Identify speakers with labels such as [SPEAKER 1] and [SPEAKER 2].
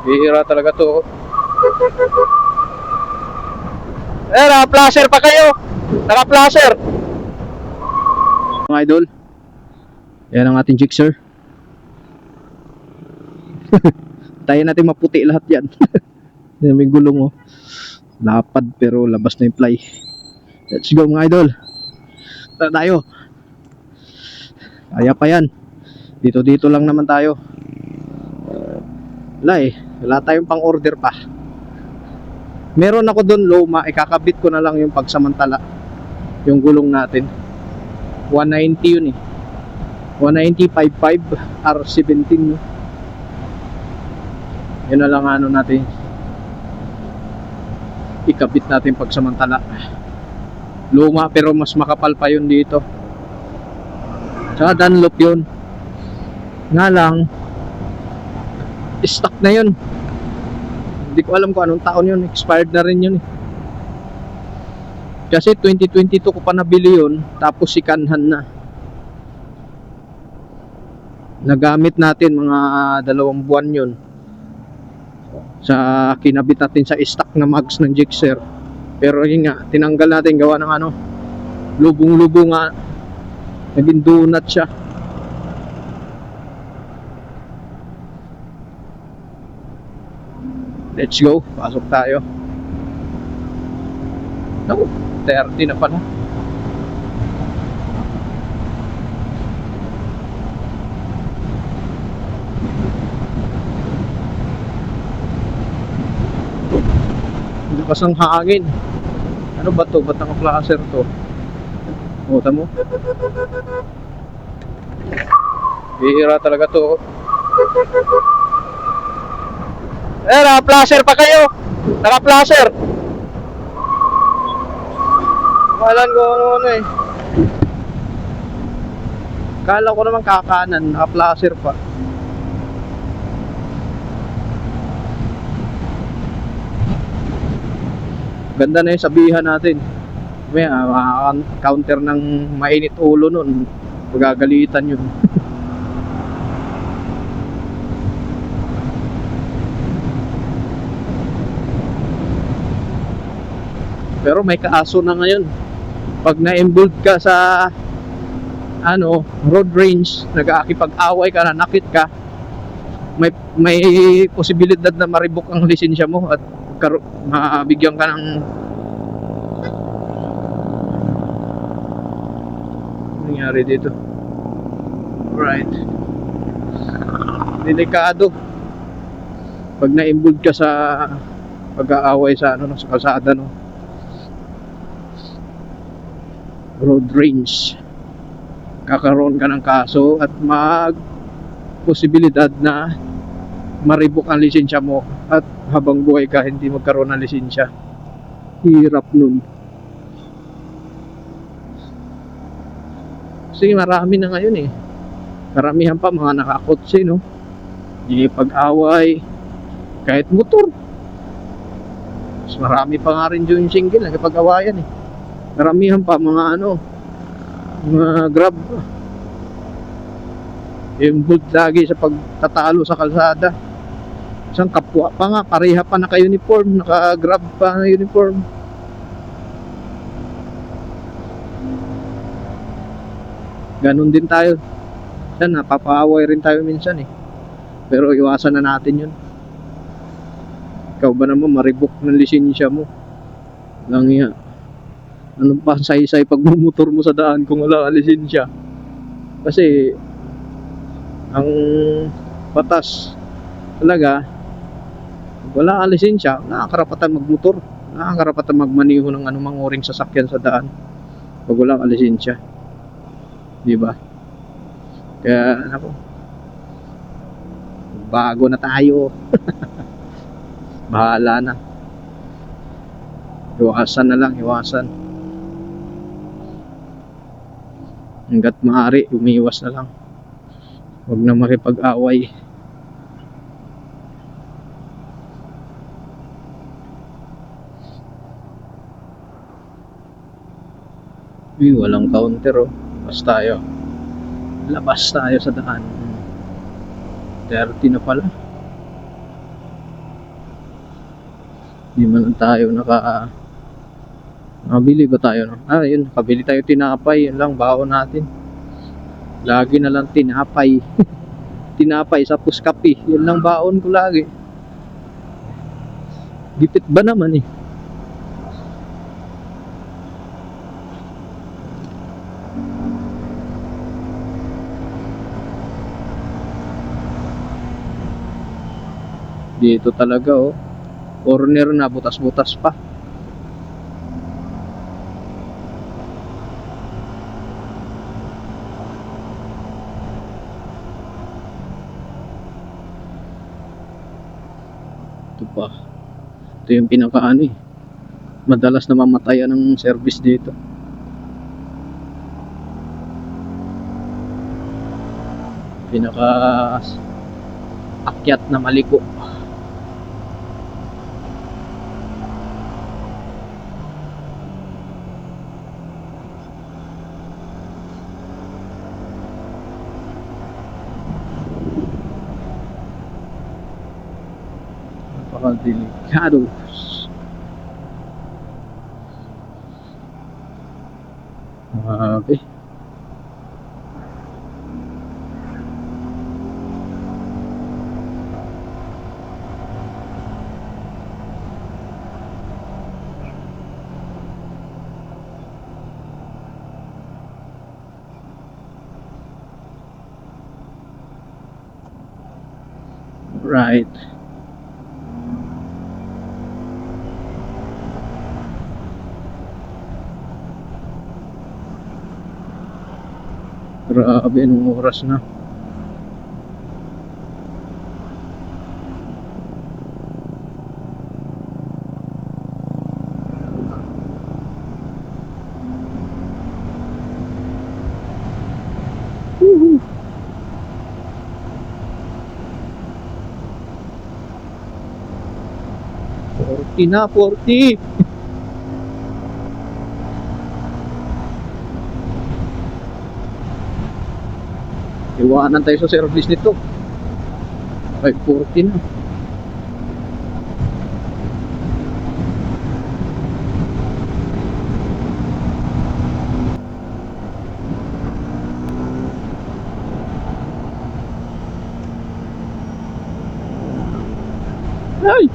[SPEAKER 1] Bihira talaga to. Naka-flasher pa kayo. Naka-flasher. Mga idol, yan ang ating jigsaw. Tayo natin maputi lahat yan. May gulong oh. Lapad pero labas na yung fly. Let's go mga idol. Tara tayo. Kaya pa yan. Dito lang naman tayo. Wala tayong pang order pa. Meron ako doon luma, ikakabit ko na lang yung pagsamantala. Yung gulong natin 190 yun eh. 190.55 R17 yun na lang ano natin, ikabit natin pagsamantala. Luma pero mas makapal pa yun dito. Tsaka Dunlop yun. Nga lang stock na yun. Hindi ko alam kung anong taon yun. Expired na rin yun eh. Kasi 2022 ko pa nabili yun. Tapos sikanhan na. Nagamit natin mga 2 buwan yun. Sa kinabit natin sa stock na mags ng Gixxer. Pero yun nga, tinanggal natin gawa ng ano, lubong-lubong nga. Naging donut siya. Let's go, pasok tayo. No, 30 na pala. Lakas ng hangin. Ano ba to? Ba't naka-flasher to? Buta mo. Bihira talaga to. Naka-flasher pa kayo. Naka-flasher. Malan ko ano eh. Kala ko naman kakanan. Naka-flasher pa. Ganda na yung sabihan natin. May counter ng mainit ulo nun. Pagagalitan yun. Pero may kaaso na ngayon. Pag na-involved ka sa ano, road range, nag-aakipag-away ka, nanakit ka, may posibilidad na maribok ang lisensya mo at mabigyan ka ng nangyari dito. Right. Delikado pag na-involved ka sa pag-aaway sa ano, sa kalsada, no? Road range, kakaroon ka ng kaso at posibilidad na maribok ang lisensya mo at habang buhay ka hindi magkaroon ng lisensya. Hirap nun. Kasi marami na ngayon eh. Karamihan pa mga nakakotse, no? Hindi pag-away kahit motor. Mas marami pa nga rin yung single nagpag-awayan eh. Karamihan pa mga ano, mga Grab, involved lagi sa pagtatalo sa kalsada. Isang kapwa pa nga, pareha pa naka-uniform, naka-Grab pa na uniform. Ganon din tayo. Yan, napapaaway rin tayo minsan eh. Pero iwasan na natin yun. Ikaw ba naman maribok ng lisensya mo? Lang yan. Anong pa say-say pag bumotor mo sa daan kung wala ka lisensya? Kasi ang batas talaga, wala ka lisensya, nakakarapatan magmotor, nakakarapatan magmaniho ng anumang uring sasakyan sa daan pag wala ka lisensya. Diba? Kaya ako, bago na tayo. Bahala na. Iwasan na lang, iwasan. Hanggat maaari, umiwas na lang. Huwag na makipag-away. Walang counter oh. Labas tayo sa daan. 30 na pala. Di man lang tayo nakabili ba tayo no? Yun, nakabili tayo tinapay, yun lang baon natin. Lagi na lang tinapay. Tinapay sa puskapi, yun lang baon ko lagi. Gipit ba naman eh. Dito talaga oh. Corner na, butas-butas pa. Ito pa. Ito yung pinakaano eh. Madalas na mamatayan ng service dito. Pinaka akyat na maliko. Napakadelikado. Grabe. Right. Grabe, anong oras na? Woohoo! 40 na, 40! Iwanan tayo sa service nito. 540 na. Ay!